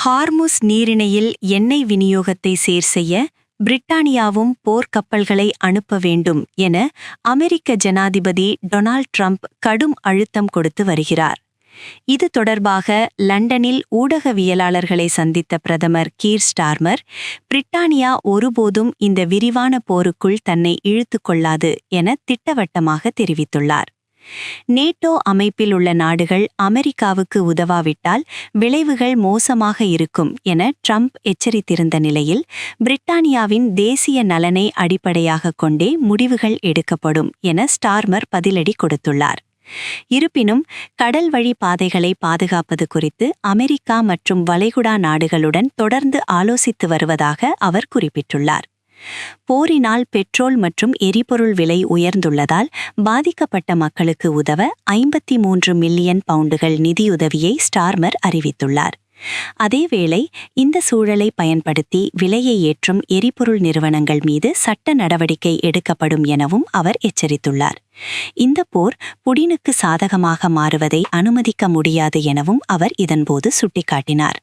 Hormuz நீரிணையில் எண்ணெய் விநியோகத்தை சீர்செய்ய பிரிட்டானியாவும் போர்க்கப்பல்களை அனுப்ப வேண்டும் என அமெரிக்க ஜனாதிபதி டொனால்ட் ட்ரம்ப் கடும் அழுத்தம் கொடுத்து வருகிறார். இது தொடர்பாக லண்டனில் ஊடகவியலாளர்களை சந்தித்த பிரதமர் கீர் ஸ்டார்மர், பிரிட்டானியா ஒருபோதும் இந்த விரிவான போருக்குள் தன்னை இழுத்துக் கொள்ளாது என திட்டவட்டமாக தெரிவித்துள்ளார். நேட்டோ அமைப்பில் உள்ள நாடுகள் அமெரிக்காவுக்கு உதவாவிட்டால் விளைவுகள் மோசமாக இருக்கும் என ட்ரம்ப் எச்சரித்திருந்த நிலையில், பிரிட்டானியாவின் தேசிய நலனை அடிப்படையாக கொண்டே முடிவுகள் எடுக்கப்படும் என ஸ்டார்மர் பதிலடி கொடுத்துள்ளார். இருப்பினும் கடல் வழி பாதைகளை பாதுகாப்பது குறித்து அமெரிக்கா மற்றும் வளைகுடா நாடுகளுடன் தொடர்ந்து ஆலோசித்து வருவதாக அவர் குறிப்பிட்டுள்ளார். போரினால் பெட்ரோல் மற்றும் எரிபொருள் விலை உயர்ந்துள்ளதால் பாதிக்கப்பட்ட மக்களுக்கு உதவ 53 மில்லியன் பவுண்டுகள் நிதியுதவியை ஸ்டார்மர் அறிவித்துள்ளார். அதேவேளை இந்த சூழலை பயன்படுத்தி விலையை ஏற்றும் எரிபொருள் நிறுவனங்கள் மீது சட்ட நடவடிக்கை எடுக்கப்படும் எனவும் அவர் எச்சரித்துள்ளார். இந்த போர் புடினுக்கு சாதகமாக மாறுவதை அனுமதிக்க முடியாது எனவும் அவர் இதன்போது சுட்டிக்காட்டினார்.